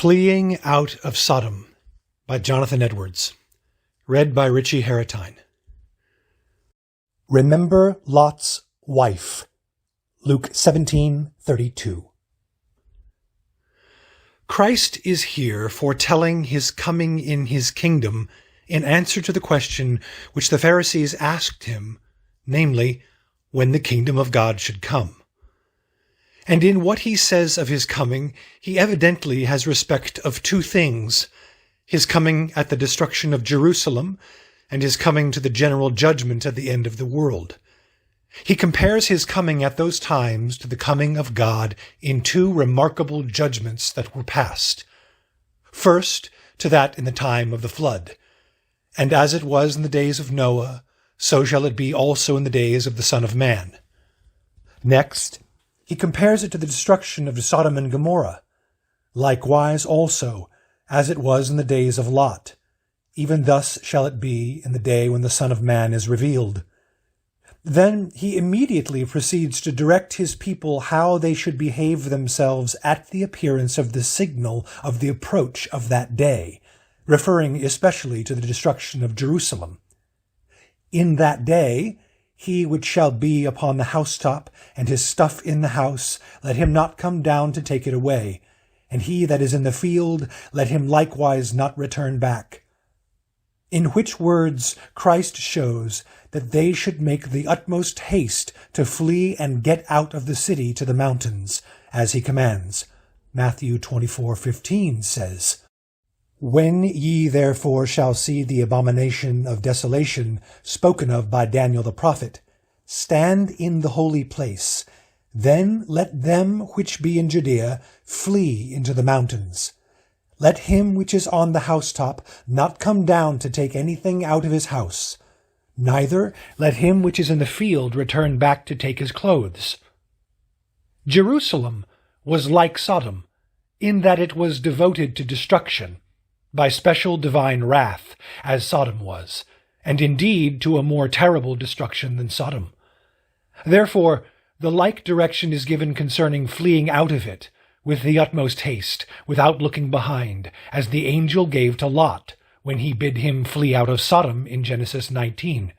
Fleeing Out of Sodom by Jonathan Edwards. Read by Richie Harritine. Remember Lot's wife. Luke 17:32. Christ is here foretelling his coming in his kingdom in answer to the question which the Pharisees asked him, namely, when the kingdom of God should come. And in what he says of his coming, he evidently has respect of two things: his coming at the destruction of Jerusalem, and his coming to the general judgment at the end of the world. He compares his coming at those times to the coming of God in two remarkable judgments that were past. First, to that in the time of the flood. And as it was in the days of Noah, so shall it be also in the days of the Son of Man. Next, he compares it to the destruction of Sodom and Gomorrah. Likewise also, as it was in the days of Lot, even thus shall it be in the day when the Son of Man is revealed. Then he immediately proceeds to direct his people how they should behave themselves at the appearance of the signal of the approach of that day, referring especially to the destruction of Jerusalem. In that day, he which shall be upon the housetop, and his stuff in the house, let him not come down to take it away. And he that is in the field, let him likewise not return back. In which words Christ shows that they should make the utmost haste to flee and get out of the city to the mountains, as he commands. Matthew 24:15 says, "When ye therefore shall see the abomination of desolation spoken of by Daniel the prophet, stand in the holy place, then let them which be in Judea flee into the mountains. Let him which is on the housetop not come down to take anything out of his house, neither let him which is in the field return back to take his clothes." Jerusalem was like Sodom, in that it was devoted to destruction, by special divine wrath, as Sodom was, and indeed to a more terrible destruction than Sodom. Therefore, the like direction is given concerning fleeing out of it, with the utmost haste, without looking behind, as the angel gave to Lot, when he bid him flee out of Sodom in Genesis 19.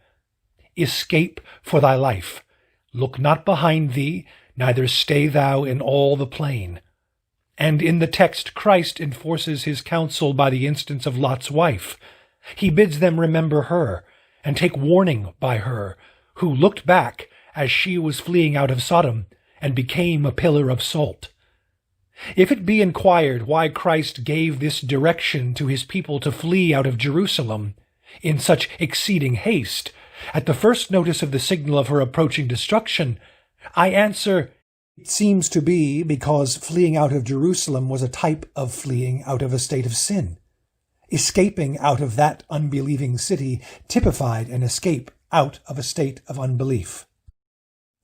"Escape for thy life. Look not behind thee, neither stay thou in all the plain." And in the text Christ enforces his counsel by the instance of Lot's wife. He bids them remember her, and take warning by her, who looked back as she was fleeing out of Sodom, and became a pillar of salt. If it be inquired why Christ gave this direction to his people to flee out of Jerusalem in such exceeding haste, at the first notice of the signal of her approaching destruction, I answer, it seems to be because fleeing out of Jerusalem was a type of fleeing out of a state of sin. Escaping out of that unbelieving city typified an escape out of a state of unbelief.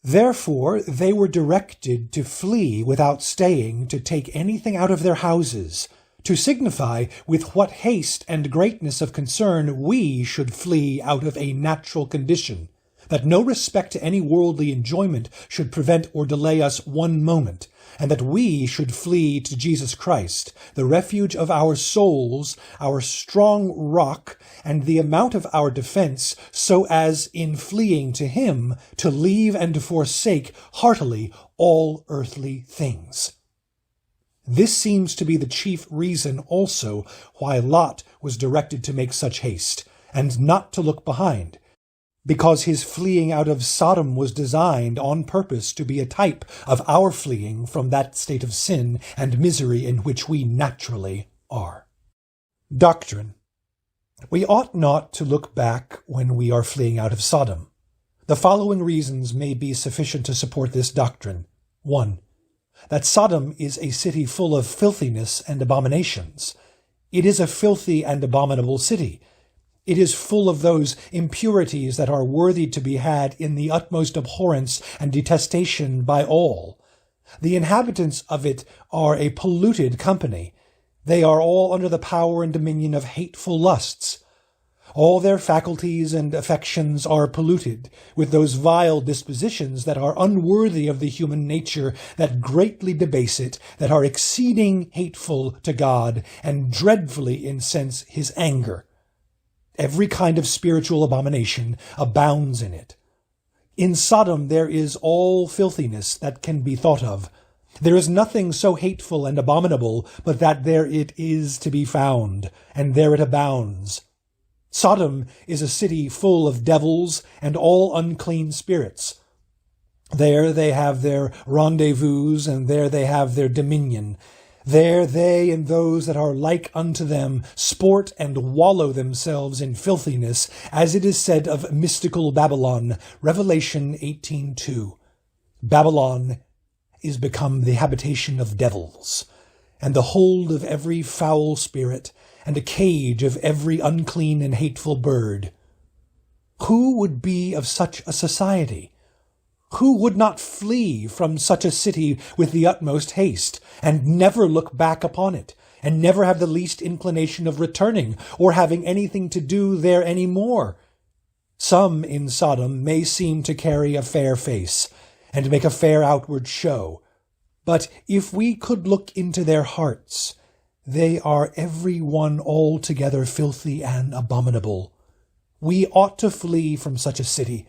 Therefore, they were directed to flee without staying to take anything out of their houses, to signify with what haste and greatness of concern we should flee out of a natural condition, that no respect to any worldly enjoyment should prevent or delay us one moment, and that we should flee to Jesus Christ, the refuge of our souls, our strong rock, and the amount of our defense, so as, in fleeing to him, to leave and to forsake heartily all earthly things. This seems to be the chief reason also why Lot was directed to make such haste, and not to look behind, because his fleeing out of Sodom was designed on purpose to be a type of our fleeing from that state of sin and misery in which we naturally are. Doctrine. We ought not to look back when we are fleeing out of Sodom. The following reasons may be sufficient to support this doctrine. 1. That Sodom is a city full of filthiness and abominations. It is a filthy and abominable city. It is full of those impurities that are worthy to be had in the utmost abhorrence and detestation by all. The inhabitants of it are a polluted company. They are all under the power and dominion of hateful lusts. All their faculties and affections are polluted with those vile dispositions that are unworthy of the human nature, that greatly debase it, that are exceeding hateful to God, and dreadfully incense his anger. Every kind of spiritual abomination abounds in it. In Sodom there is all filthiness that can be thought of. There is nothing so hateful and abominable but that there it is to be found, and there it abounds. Sodom is a city full of devils and all unclean spirits. There they have their rendezvous, and there they have their dominion. There they and those that are like unto them sport and wallow themselves in filthiness, as it is said of mystical Babylon, Revelation 18:2. Babylon is become the habitation of devils, and the hold of every foul spirit, and a cage of every unclean and hateful bird. Who would be of such a society? Who would not flee from such a city with the utmost haste, and never look back upon it, and never have the least inclination of returning, or having anything to do there any more? Some in Sodom may seem to carry a fair face, and make a fair outward show, but if we could look into their hearts, they are every one altogether filthy and abominable. We ought to flee from such a city,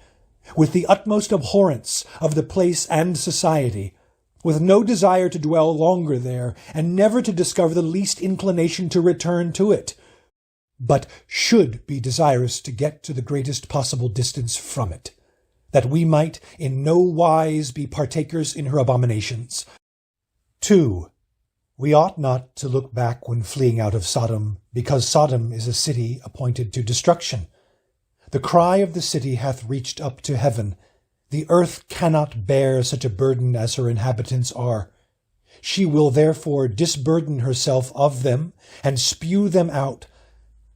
with the utmost abhorrence of the place and society, with no desire to dwell longer there, and never to discover the least inclination to return to it, but should be desirous to get to the greatest possible distance from it, that we might in no wise be partakers in her abominations. 2. We ought not to look back when fleeing out of Sodom, because Sodom is a city appointed to destruction. The cry of the city hath reached up to heaven. The earth cannot bear such a burden as her inhabitants are. She will therefore disburden herself of them, and spew them out.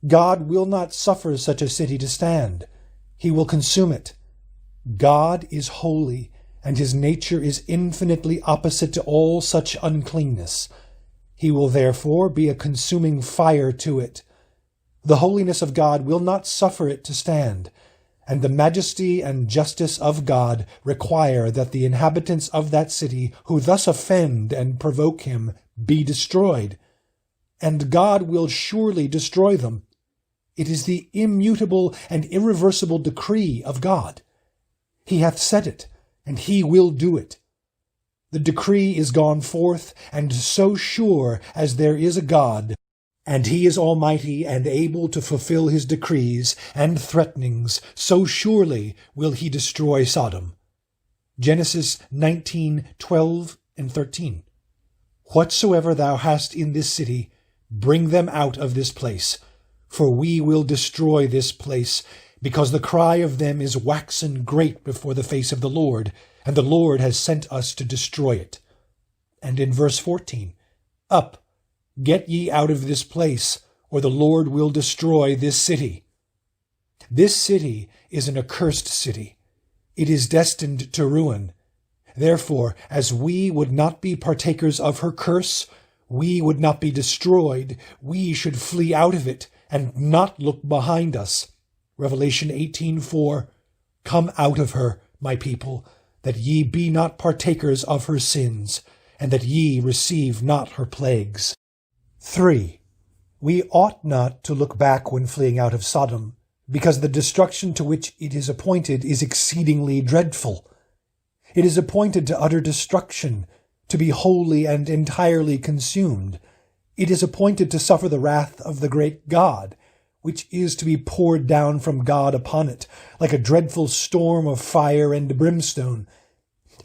God will not suffer such a city to stand. He will consume it. God is holy, and his nature is infinitely opposite to all such uncleanness. He will therefore be a consuming fire to it. The holiness of God will not suffer it to stand, and the majesty and justice of God require that the inhabitants of that city who thus offend and provoke him be destroyed. And God will surely destroy them. It is the immutable and irreversible decree of God. He hath said it, and he will do it. The decree is gone forth, and so sure as there is a God, and he is almighty and able to fulfill his decrees and threatenings, so surely will he destroy Sodom. Genesis 19:12 and 13. Whatsoever thou hast in this city, bring them out of this place, for we will destroy this place, because the cry of them is waxen great before the face of the Lord, and the Lord has sent us to destroy it. And in verse 14, Up, get ye out of this place, or the Lord will destroy this city. This city is an accursed city. It is destined to ruin. Therefore, as we would not be partakers of her curse, we would not be destroyed, we should flee out of it, and not look behind us. Revelation 18:4, Come out of her, my people, that ye be not partakers of her sins, and that ye receive not her plagues. 3. We ought not to look back when fleeing out of Sodom, because the destruction to which it is appointed is exceedingly dreadful. It is appointed to utter destruction, to be wholly and entirely consumed. It is appointed to suffer the wrath of the great God, which is to be poured down from God upon it, like a dreadful storm of fire and brimstone.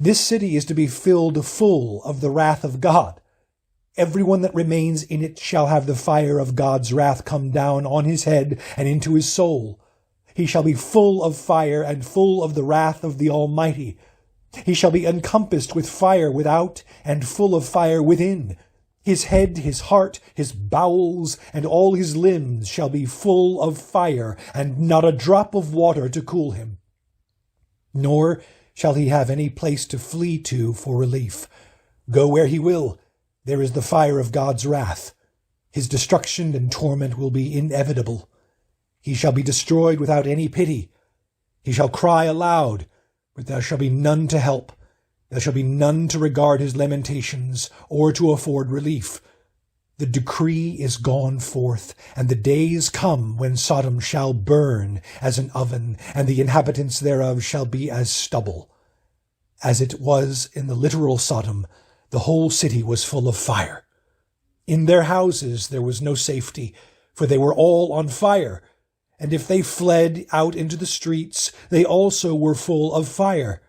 This city is to be filled full of the wrath of God. Everyone that remains in it shall have the fire of God's wrath come down on his head and into his soul. He shall be full of fire and full of the wrath of the Almighty. He shall be encompassed with fire without and full of fire within. His head, his heart, his bowels, and all his limbs shall be full of fire, and not a drop of water to cool him. Nor shall he have any place to flee to for relief. Go where he will, there is the fire of God's wrath. His destruction and torment will be inevitable. He shall be destroyed without any pity. He shall cry aloud, but there shall be none to help. There shall be none to regard his lamentations, or to afford relief. The decree is gone forth, and the days come when Sodom shall burn as an oven, and the inhabitants thereof shall be as stubble. As it was in the literal Sodom, the whole city was full of fire. In their houses there was no safety, for they were all on fire. And if they fled out into the streets, they also were full of fire.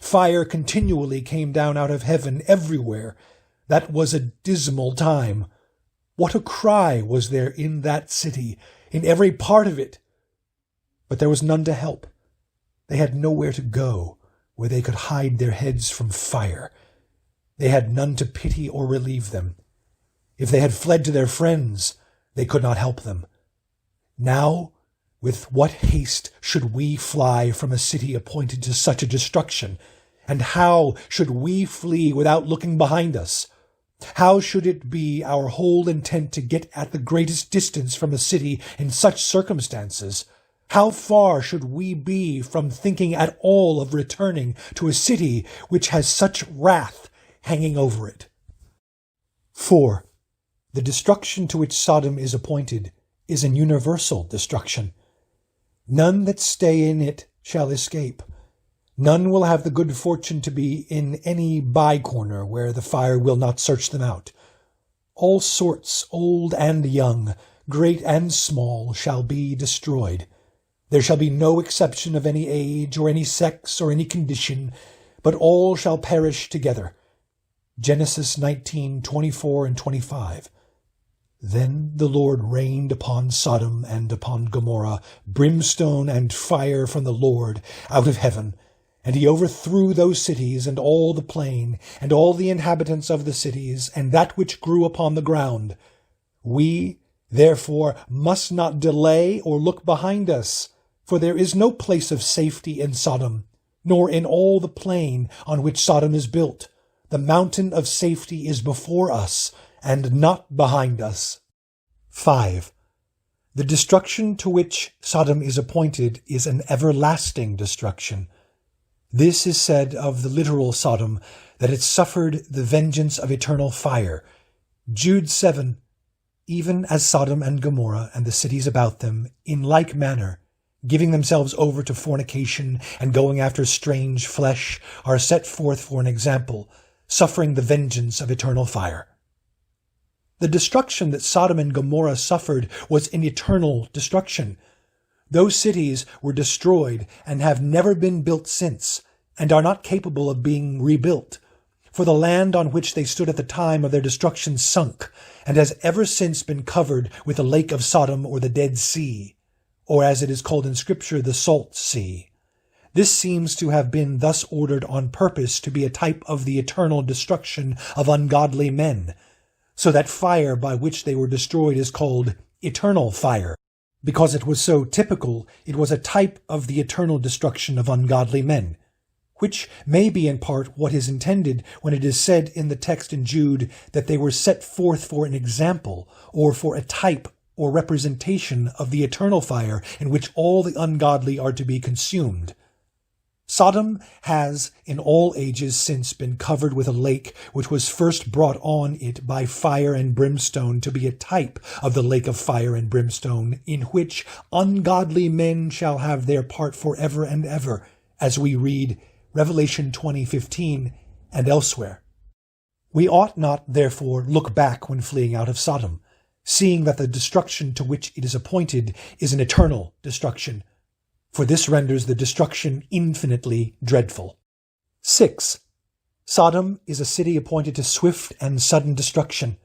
Fire continually came down out of heaven everywhere. That was a dismal time. What a cry was there in that city, in every part of it! But there was none to help. They had nowhere to go where they could hide their heads from fire. They had none to pity or relieve them. If they had fled to their friends, they could not help them. Now, with what haste should we fly from a city appointed to such a destruction? And how should we flee without looking behind us? How should it be our whole intent to get at the greatest distance from a city in such circumstances? How far should we be from thinking at all of returning to a city which has such wrath hanging over it? 4. The destruction to which Sodom is appointed is an universal destruction. None that stay in it shall escape. None will have the good fortune to be in any by-corner where the fire will not search them out. All sorts, old and young, great and small, shall be destroyed. There shall be no exception of any age, or any sex, or any condition, but all shall perish together. Genesis 19:24 and 25. Then the Lord rained upon Sodom and upon Gomorrah brimstone and fire from the Lord out of heaven, and he overthrew those cities and all the plain, and all the inhabitants of the cities, and that which grew upon the ground. We, therefore, must not delay or look behind us, for there is no place of safety in Sodom, nor in all the plain on which Sodom is built. The mountain of safety is before us, and not behind us. 5. The destruction to which Sodom is appointed is an everlasting destruction. This is said of the literal Sodom, that it suffered the vengeance of eternal fire. Jude 7, even as Sodom and Gomorrah and the cities about them, in like manner, giving themselves over to fornication and going after strange flesh, are set forth for an example, suffering the vengeance of eternal fire. The destruction that Sodom and Gomorrah suffered was an eternal destruction. Those cities were destroyed and have never been built since, and are not capable of being rebuilt. For the land on which they stood at the time of their destruction sunk, and has ever since been covered with the lake of Sodom or the Dead Sea, or as it is called in Scripture, the Salt Sea. This seems to have been thus ordered on purpose to be a type of the eternal destruction of ungodly men, so that fire by which they were destroyed is called eternal fire. Because it was so typical, it was a type of the eternal destruction of ungodly men, which may be in part what is intended when it is said in the text in Jude that they were set forth for an example, or for a type or representation of the eternal fire in which all the ungodly are to be consumed. Sodom has in all ages since been covered with a lake which was first brought on it by fire and brimstone to be a type of the lake of fire and brimstone in which ungodly men shall have their part forever and ever, as we read Revelation 20:15 and elsewhere. We ought not, therefore, look back when fleeing out of Sodom, seeing that the destruction to which it is appointed is an eternal destruction, for this renders the destruction infinitely dreadful. 6. Sodom is a city appointed to swift and sudden destruction.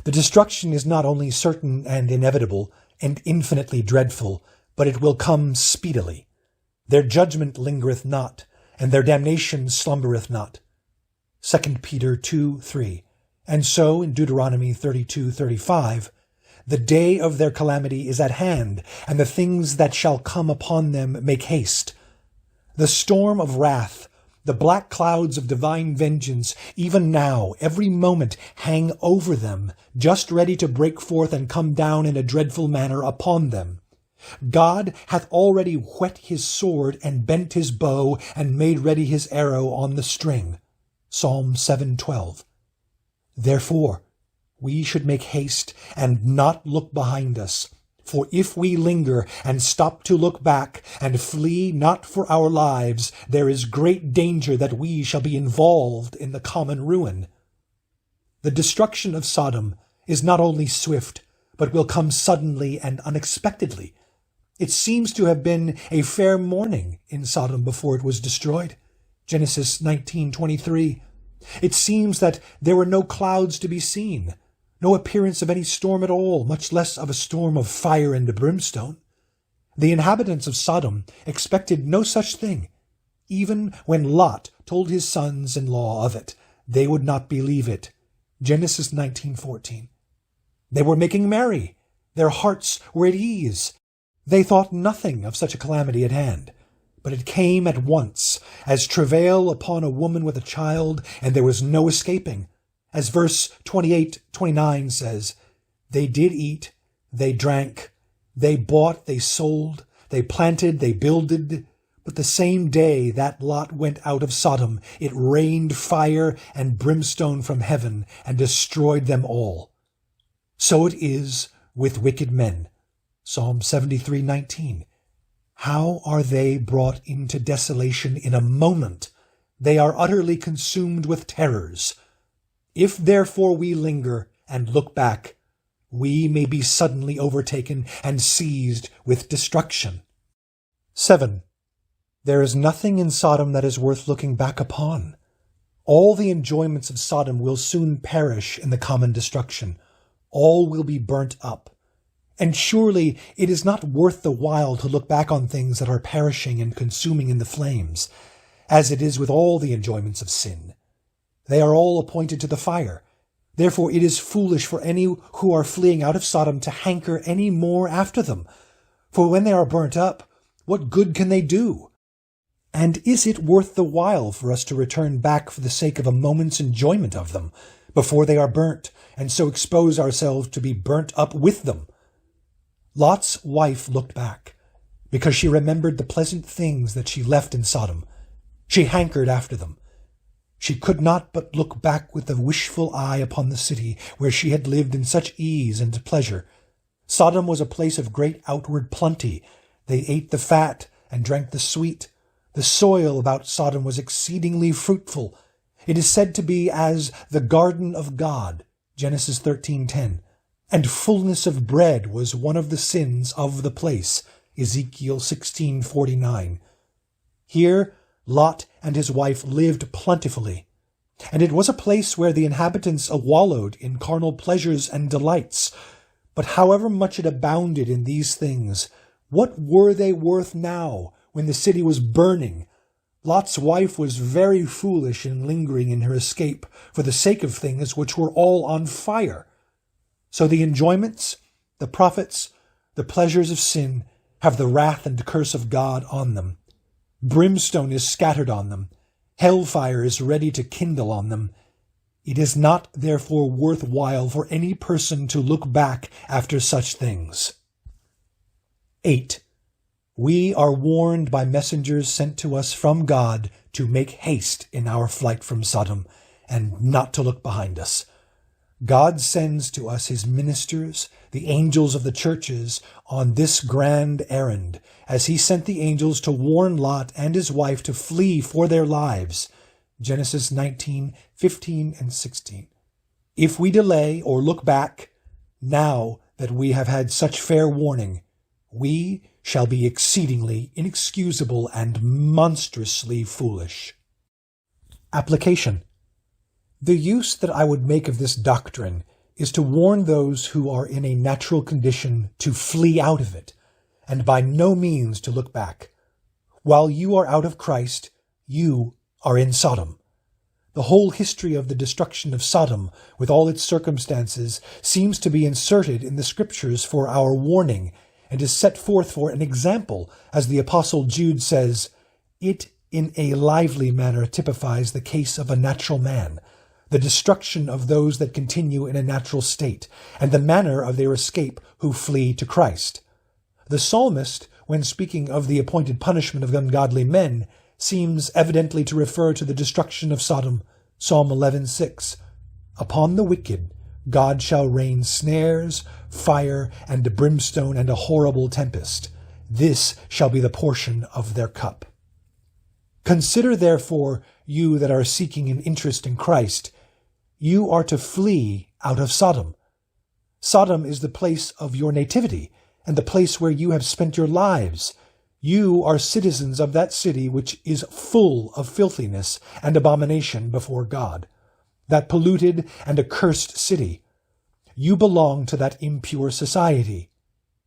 The destruction is not only certain and inevitable and infinitely dreadful, but it will come speedily. Their judgment lingereth not, and their damnation slumbereth not. 2 Peter 2:3. And so in Deuteronomy 32:35, the day of their calamity is at hand, and the things that shall come upon them make haste. The storm of wrath, the black clouds of divine vengeance, even now, every moment, hang over them, just ready to break forth and come down in a dreadful manner upon them. God hath already whet his sword and bent his bow and made ready his arrow on the string. Psalm 7:12. Therefore, we should make haste and not look behind us. For if we linger and stop to look back and flee not for our lives, there is great danger that we shall be involved in the common ruin. The destruction of Sodom is not only swift, but will come suddenly and unexpectedly. It seems to have been a fair morning in Sodom before it was destroyed. Genesis 19:23. It seems that there were no clouds to be seen, no appearance of any storm at all, much less of a storm of fire and brimstone. The inhabitants of Sodom expected no such thing. Even when Lot told his sons-in-law of it, they would not believe it. Genesis 19:14. They were making merry. Their hearts were at ease. They thought nothing of such a calamity at hand. But it came at once, as travail upon a woman with a child, and there was no escaping. As verse 28-29 says, they did eat, they drank, they bought, they sold, they planted, they builded. But the same day that Lot went out of Sodom, it rained fire and brimstone from heaven and destroyed them all. So it is with wicked men. Psalm 73:19. How are they brought into desolation in a moment? They are utterly consumed with terrors. If therefore we linger and look back, we may be suddenly overtaken and seized with destruction. 7. There is nothing in Sodom that is worth looking back upon. All the enjoyments of Sodom will soon perish in the common destruction. All will be burnt up. And surely it is not worth the while to look back on things that are perishing and consuming in the flames, as it is with all the enjoyments of sin. They are all appointed to the fire. Therefore it is foolish for any who are fleeing out of Sodom to hanker any more after them. For when they are burnt up, what good can they do? And is it worth the while for us to return back for the sake of a moment's enjoyment of them, before they are burnt, and so expose ourselves to be burnt up with them? Lot's wife looked back, because she remembered the pleasant things that she left in Sodom. She hankered after them. She could not but look back with a wishful eye upon the city where she had lived in such ease and pleasure. Sodom was a place of great outward plenty. They ate the fat and drank the sweet. The soil about Sodom was exceedingly fruitful. It is said to be as the garden of God, Genesis 13:10. And fullness of bread was one of the sins of the place, Ezekiel 16:49. Here Lot and his wife lived plentifully, and it was a place where the inhabitants wallowed in carnal pleasures and delights. But however much it abounded in these things, what were they worth now when the city was burning? Lot's wife was very foolish in lingering in her escape for the sake of things which were all on fire. So the enjoyments, the profits, the pleasures of sin have the wrath and curse of God on them. Brimstone is scattered on them. Hellfire is ready to kindle on them. It is not therefore worth while for any person to look back after such things. 8. We are warned by messengers sent to us from God to make haste in our flight from Sodom, and not to look behind us. God sends to us his ministers, the angels of the churches, on this grand errand, as he sent the angels to warn Lot and his wife to flee for their lives. Genesis 19:15 and 16. If we delay or look back, now that we have had such fair warning, we shall be exceedingly inexcusable and monstrously foolish. Application. The use that I would make of this doctrine is to warn those who are in a natural condition to flee out of it, and by no means to look back. While you are out of Christ, you are in Sodom. The whole history of the destruction of Sodom, with all its circumstances, seems to be inserted in the Scriptures for our warning, and is set forth for an example, as the Apostle Jude says, "It in a lively manner typifies the case of a natural man, the destruction of those that continue in a natural state, and the manner of their escape who flee to Christ. The psalmist, when speaking of the appointed punishment of ungodly men, seems evidently to refer to the destruction of Sodom. Psalm 11:6. Upon the wicked God shall rain snares, fire, and brimstone, and a horrible tempest. This shall be the portion of their cup. Consider, therefore, you that are seeking an interest in Christ, you are to flee out of Sodom. Sodom is the place of your nativity, and the place where you have spent your lives. You are citizens of that city which is full of filthiness and abomination before God, that polluted and accursed city. You belong to that impure society.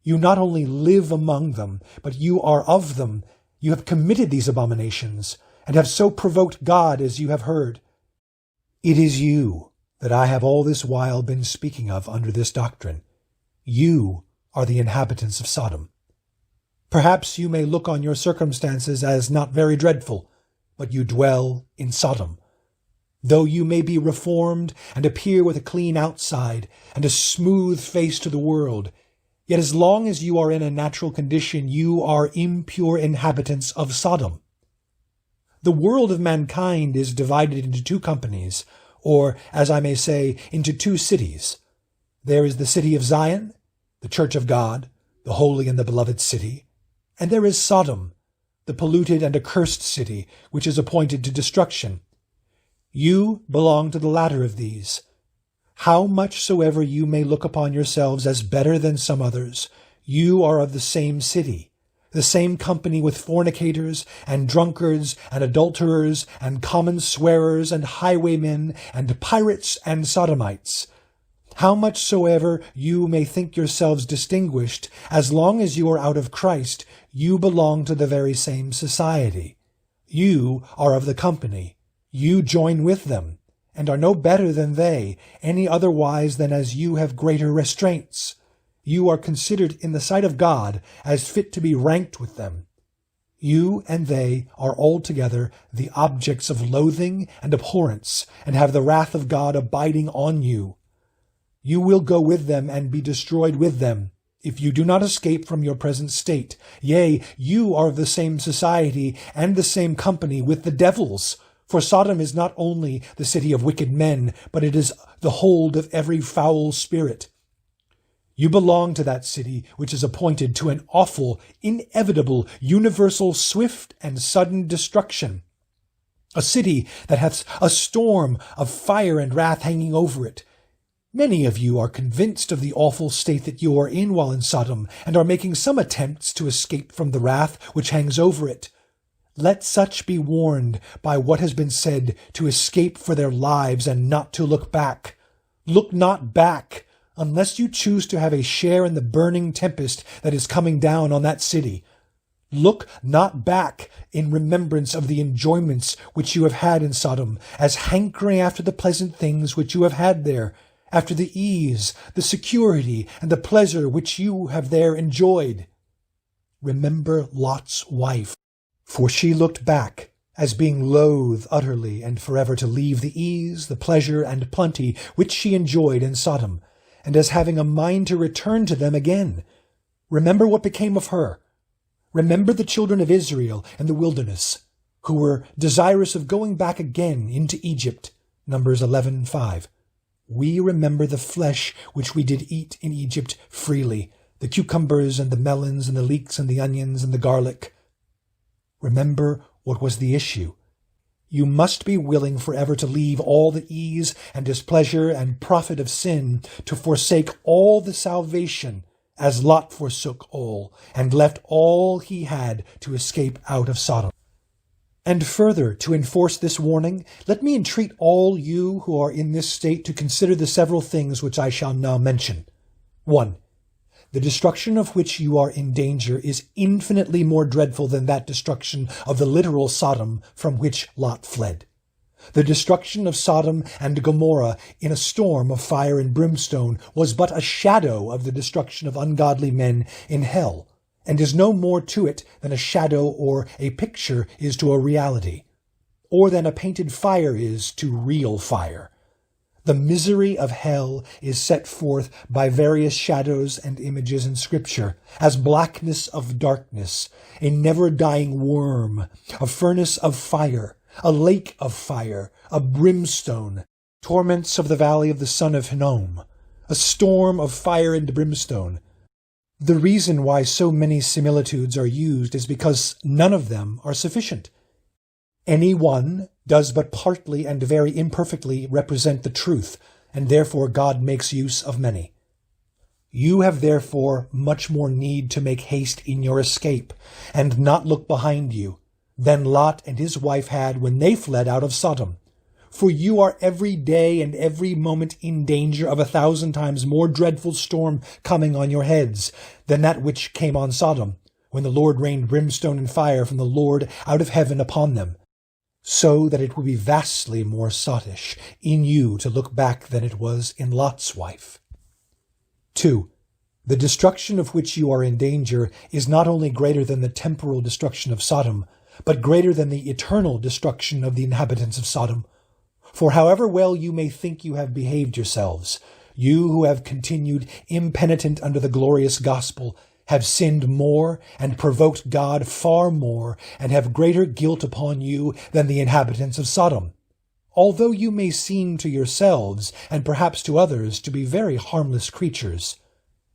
You not only live among them, but you are of them. You have committed these abominations, and have so provoked God as you have heard. It is you that I have all this while been speaking of under this doctrine. You are the inhabitants of Sodom. Perhaps you may look on your circumstances as not very dreadful, but you dwell in Sodom. Though you may be reformed and appear with a clean outside and a smooth face to the world, yet as long as you are in a natural condition, you are impure inhabitants of Sodom. The world of mankind is divided into two companies, or, as I may say, into two cities. There is the city of Zion, the church of God, the holy and the beloved city, and there is Sodom, the polluted and accursed city, which is appointed to destruction. You belong to the latter of these. How much soever you may look upon yourselves as better than some others, you are of the same city, the same company with fornicators, and drunkards, and adulterers, and common swearers, and highwaymen, and pirates, and sodomites. How much soever you may think yourselves distinguished, as long as you are out of Christ, you belong to the very same society. You are of the company. You join with them, and are no better than they, any otherwise than as you have greater restraints. You are considered in the sight of God as fit to be ranked with them. You and they are altogether the objects of loathing and abhorrence, and have the wrath of God abiding on you. You will go with them and be destroyed with them, if you do not escape from your present state. Yea, you are of the same society and the same company with the devils. For Sodom is not only the city of wicked men, but it is the hold of every foul spirit. You belong to that city which is appointed to an awful, inevitable, universal, swift, and sudden destruction. A city that hath a storm of fire and wrath hanging over it. Many of you are convinced of the awful state that you are in while in Sodom, and are making some attempts to escape from the wrath which hangs over it. Let such be warned by what has been said to escape for their lives and not to look back. Look not back, unless you choose to have a share in the burning tempest that is coming down on that city. Look not back in remembrance of the enjoyments which you have had in Sodom, as hankering after the pleasant things which you have had there, after the ease, the security, and the pleasure which you have there enjoyed. Remember Lot's wife, for she looked back, as being loath utterly and forever to leave the ease, the pleasure, and plenty which she enjoyed in Sodom, and as having a mind to return to them again. Remember what became of her. Remember the children of Israel in the wilderness, who were desirous of going back again into Egypt. Numbers 11:5. We remember the flesh which we did eat in Egypt freely, the cucumbers and the melons and the leeks and the onions and the garlic. Remember what was the issue. You must be willing forever to leave all the ease and displeasure and profit of sin, to forsake all the salvation, as Lot forsook all, and left all he had to escape out of Sodom. And further, to enforce this warning, let me entreat all you who are in this state to consider the several things which I shall now mention. 1. The destruction of which you are in danger is infinitely more dreadful than that destruction of the literal Sodom from which Lot fled. The destruction of Sodom and Gomorrah in a storm of fire and brimstone was but a shadow of the destruction of ungodly men in hell, and is no more to it than a shadow or a picture is to a reality, or than a painted fire is to real fire. The misery of hell is set forth by various shadows and images in Scripture as blackness of darkness, a never-dying worm, a furnace of fire, a lake of fire, a brimstone, torments of the valley of the son of Hinnom, a storm of fire and brimstone. The reason why so many similitudes are used is because none of them are sufficient. Any one does but partly and very imperfectly represent the truth, and therefore God makes use of many. You have therefore much more need to make haste in your escape, and not look behind you, than Lot and his wife had when they fled out of Sodom. For you are every day and every moment in danger of 1,000 times more dreadful storm coming on your heads than that which came on Sodom, when the Lord rained brimstone and fire from the Lord out of heaven upon them. So that it will be vastly more sottish in you to look back than it was in Lot's wife. 2. The destruction of which you are in danger is not only greater than the temporal destruction of Sodom, but greater than the eternal destruction of the inhabitants of Sodom. For however well you may think you have behaved yourselves, you who have continued impenitent under the glorious gospel, have sinned more and provoked God far more, and have greater guilt upon you than the inhabitants of Sodom. Although you may seem to yourselves, and perhaps to others, to be very harmless creatures.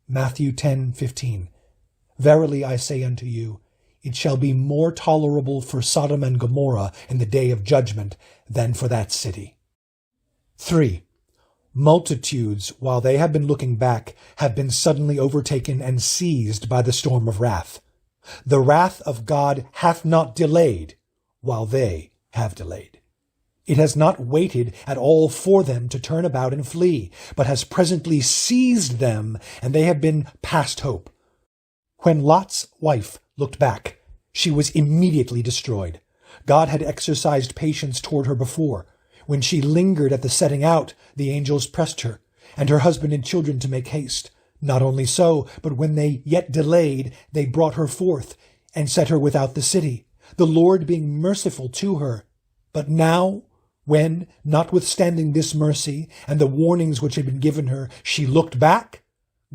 Matthew 10:15. Verily I say unto you, it shall be more tolerable for Sodom and Gomorrah in the day of judgment than for that city. 3. Multitudes, while they have been looking back, have been suddenly overtaken and seized by the storm of wrath. The wrath of God hath not delayed, while they have delayed. It has not waited at all for them to turn about and flee, but has presently seized them, and they have been past hope. When Lot's wife looked back, she was immediately destroyed. God had exercised patience toward her before. When she lingered at the setting out, the angels pressed her, and her husband and children to make haste. Not only so, but when they yet delayed, they brought her forth, and set her without the city, the Lord being merciful to her. But now, when, notwithstanding this mercy, and the warnings which had been given her, she looked back,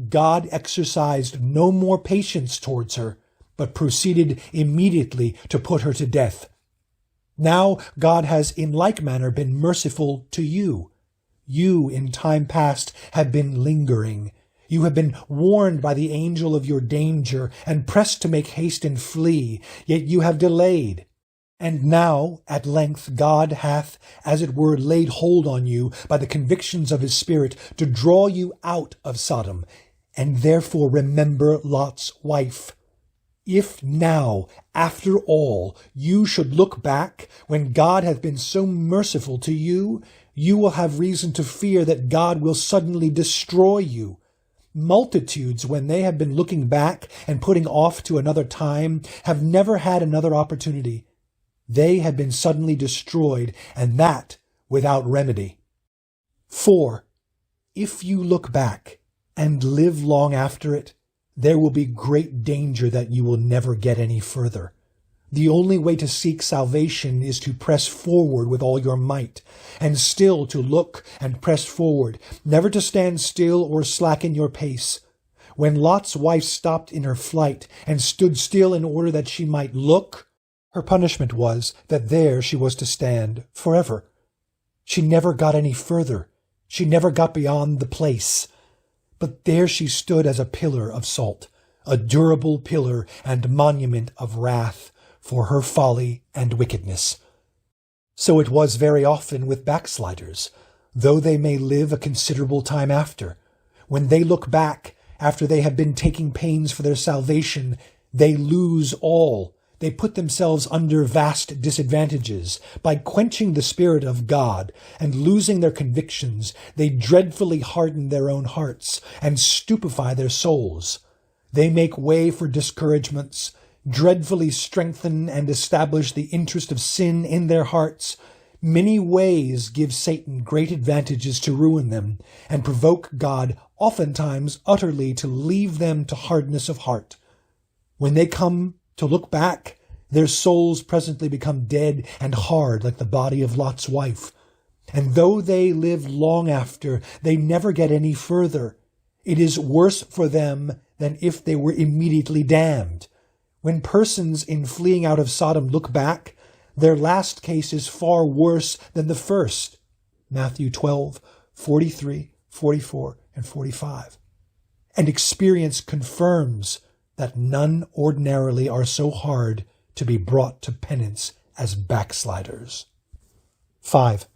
God exercised no more patience towards her, but proceeded immediately to put her to death. Now God has in like manner been merciful to you. You in time past have been lingering. You have been warned by the angel of your danger, and pressed to make haste and flee, yet you have delayed. And now, at length, God hath, as it were, laid hold on you by the convictions of his Spirit to draw you out of Sodom, and therefore remember Lot's wife. If now, after all, you should look back, when God hath been so merciful to you, you will have reason to fear that God will suddenly destroy you. Multitudes, when they have been looking back and putting off to another time, have never had another opportunity. They have been suddenly destroyed, and that without remedy. 4. If you look back and live long after it, there will be great danger that you will never get any further. The only way to seek salvation is to press forward with all your might, and still to look and press forward, never to stand still or slacken your pace. When Lot's wife stopped in her flight and stood still in order that she might look, her punishment was that there she was to stand forever. She never got any further. She never got beyond the place. But there she stood as a pillar of salt, a durable pillar and monument of wrath for her folly and wickedness. So it was very often with backsliders, though they may live a considerable time after. When they look back, after they have been taking pains for their salvation, they lose all. They put themselves under vast disadvantages. By quenching the Spirit of God and losing their convictions, they dreadfully harden their own hearts and stupefy their souls. They make way for discouragements, dreadfully strengthen and establish the interest of sin in their hearts. Many ways give Satan great advantages to ruin them, and provoke God oftentimes utterly to leave them to hardness of heart. When they come to look back, their souls presently become dead and hard like the body of Lot's wife. And though they live long after, they never get any further. It is worse for them than if they were immediately damned. When persons in fleeing out of Sodom look back, their last case is far worse than the first. Matthew 12:43, 44, and 45. And experience confirms that none ordinarily are so hard to be brought to penance as backsliders. 5.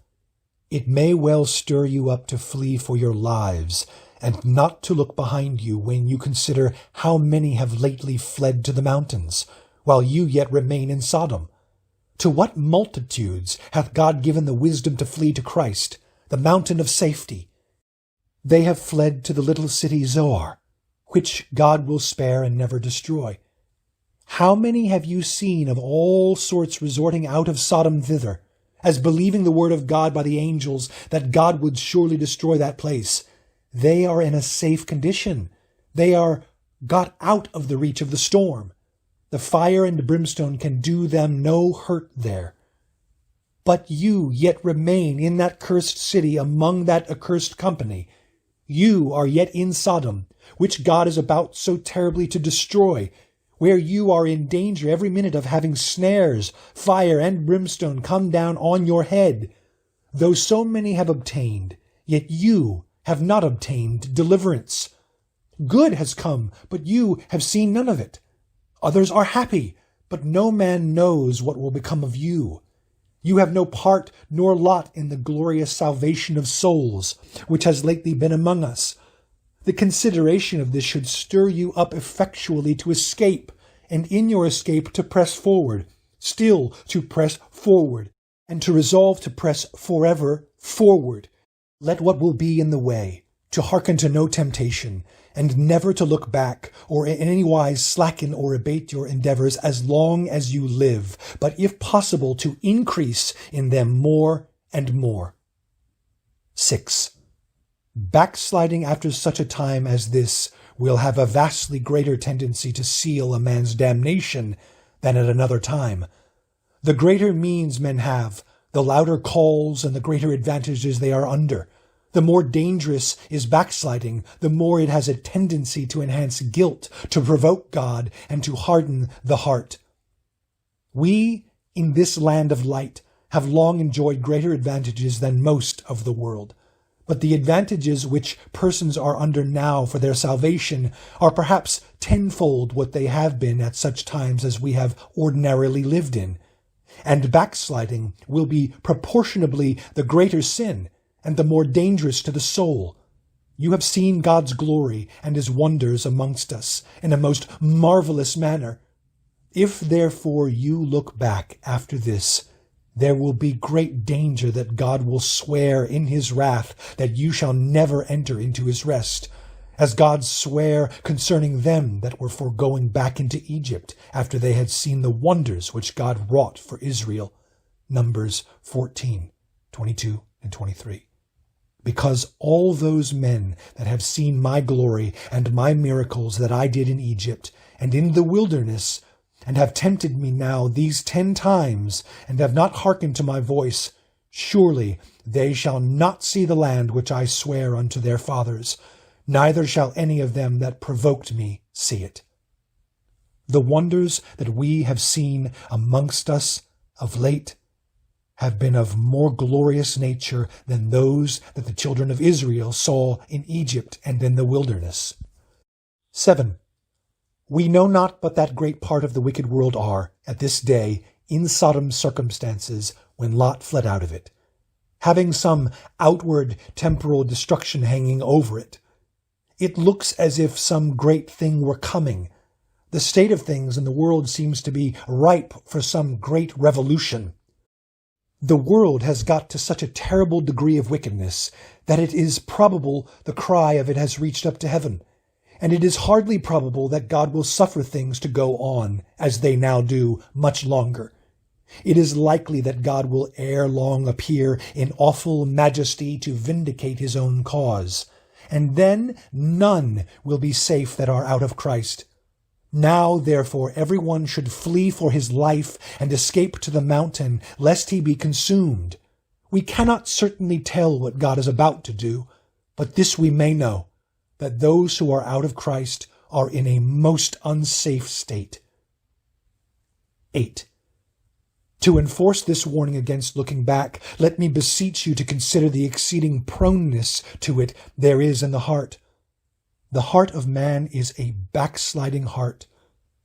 It may well stir you up to flee for your lives, and not to look behind you when you consider how many have lately fled to the mountains, while you yet remain in Sodom. To what multitudes hath God given the wisdom to flee to Christ, the mountain of safety? They have fled to the little city Zoar, which God will spare and never destroy. How many have you seen of all sorts resorting out of Sodom thither, as believing the word of God by the angels that God would surely destroy that place? They are in a safe condition. They are got out of the reach of the storm. The fire and brimstone can do them no hurt there. But you yet remain in that cursed city among that accursed company. You are yet in Sodom, which God is about so terribly to destroy, where you are in danger every minute of having snares, fire, and brimstone come down on your head. Though so many have obtained, yet you have not obtained deliverance. Good has come, but you have seen none of it. Others are happy, but no man knows what will become of you. You have no part nor lot in the glorious salvation of souls, which has lately been among us. The consideration of this should stir you up effectually to escape, and in your escape to press forward, still to press forward, and to resolve to press forever forward. Let what will be in the way, to hearken to no temptation, and never to look back, or in any wise slacken or abate your endeavors as long as you live, but if possible to increase in them more and more. 6. Backsliding after such a time as this will have a vastly greater tendency to seal a man's damnation than at another time. The greater means men have, the louder calls and the greater advantages they are under. The more dangerous is backsliding, the more it has a tendency to enhance guilt, to provoke God, and to harden the heart. We, in this land of light, have long enjoyed greater advantages than most of the world. But the advantages which persons are under now for their salvation are perhaps tenfold what they have been at such times as we have ordinarily lived in. And backsliding will be proportionably the greater sin, and the more dangerous to the soul. You have seen God's glory and his wonders amongst us in a most marvelous manner. If therefore you look back after this, there will be great danger that God will swear in his wrath that you shall never enter into his rest, as God sware concerning them that were for going back into Egypt after they had seen the wonders which God wrought for Israel. Numbers 14, 22, and 23. Because all those men that have seen my glory and my miracles that I did in Egypt and in the wilderness, and have tempted me now these 10 times, and have not hearkened to my voice, surely they shall not see the land which I swear unto their fathers, neither shall any of them that provoked me see it. The wonders that we have seen amongst us of late have been of more glorious nature than those that the children of Israel saw in Egypt and in the wilderness. 7. We know not but that great part of the wicked world are, at this day, in Sodom's circumstances when Lot fled out of it, having some outward temporal destruction hanging over it. It looks as if some great thing were coming. The state of things in the world seems to be ripe for some great revolution. The world has got to such a terrible degree of wickedness that it is probable the cry of it has reached up to heaven, and it is hardly probable that God will suffer things to go on, as they now do, much longer. It is likely that God will ere long appear in awful majesty to vindicate his own cause, and then none will be safe that are out of Christ. Now, therefore, every one should flee for his life and escape to the mountain, lest he be consumed. We cannot certainly tell what God is about to do, but this we may know, that those who are out of Christ are in a most unsafe state. 8. To enforce this warning against looking back, let me beseech you to consider the exceeding proneness to it there is in the heart. The heart of man is a backsliding heart.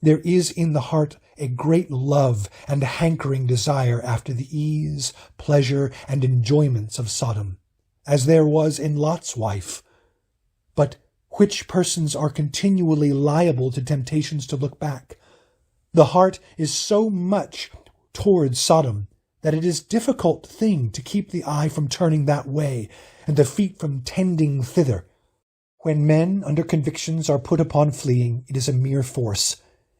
There is in the heart a great love and hankering desire after the ease, pleasure, and enjoyments of Sodom, as there was in Lot's wife. But which persons are continually liable to temptations to look back? The heart is so much towards Sodom that it is a difficult thing to keep the eye from turning that way, and the feet from tending thither. When men under convictions are put upon fleeing, it is a mere force.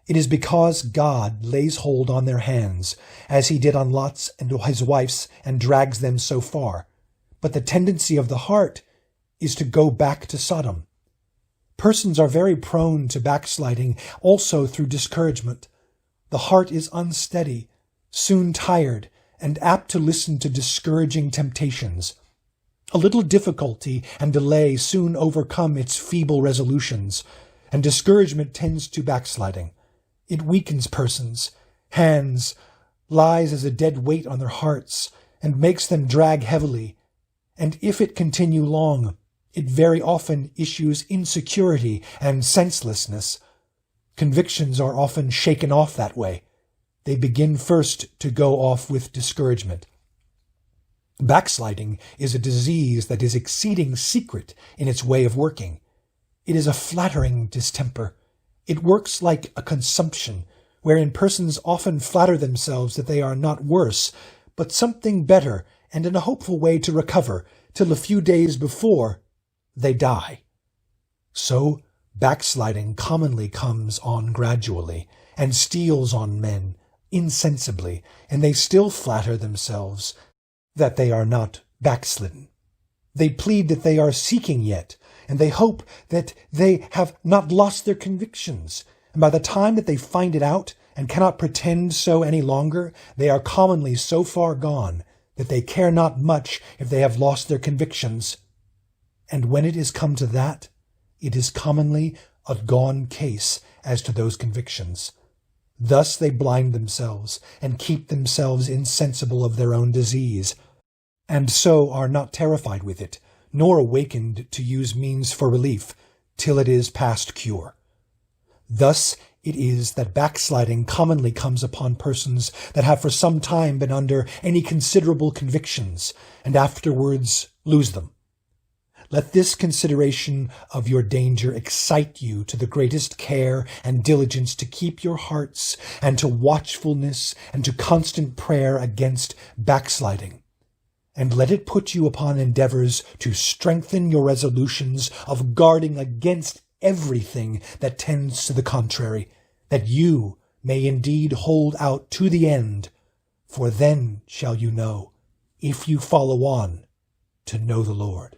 It is because God lays hold on their hands, as he did on Lot's and his wife's, and drags them so far. But the tendency of the heart is to go back to Sodom. Persons are very prone to backsliding, also through discouragement. The heart is unsteady, soon tired, and apt to listen to discouraging temptations. A little difficulty and delay soon overcome its feeble resolutions, and discouragement tends to backsliding. It weakens persons' hands, lies as a dead weight on their hearts, and makes them drag heavily. And if it continue long, it very often issues insecurity and senselessness. Convictions are often shaken off that way. They begin first to go off with discouragement. Backsliding is a disease that is exceeding secret in its way of working. It is a flattering distemper. It works like a consumption, wherein persons often flatter themselves that they are not worse, but something better, and in a hopeful way to recover, till a few days before they die. So backsliding commonly comes on gradually, and steals on men insensibly, and they still flatter themselves that they are not backslidden. They plead that they are seeking yet, and they hope that they have not lost their convictions, and by the time that they find it out and cannot pretend so any longer, they are commonly so far gone that they care not much if they have lost their convictions. And when it is come to that, it is commonly a gone case as to those convictions. Thus they blind themselves and keep themselves insensible of their own disease, and so are not terrified with it, nor awakened to use means for relief, till it is past cure. Thus it is that backsliding commonly comes upon persons that have for some time been under any considerable convictions, and afterwards lose them. Let this consideration of your danger excite you to the greatest care and diligence to keep your hearts, and to watchfulness, and to constant prayer against backsliding. And let it put you upon endeavors to strengthen your resolutions of guarding against everything that tends to the contrary, that you may indeed hold out to the end, for then shall you know, if you follow on, to know the Lord.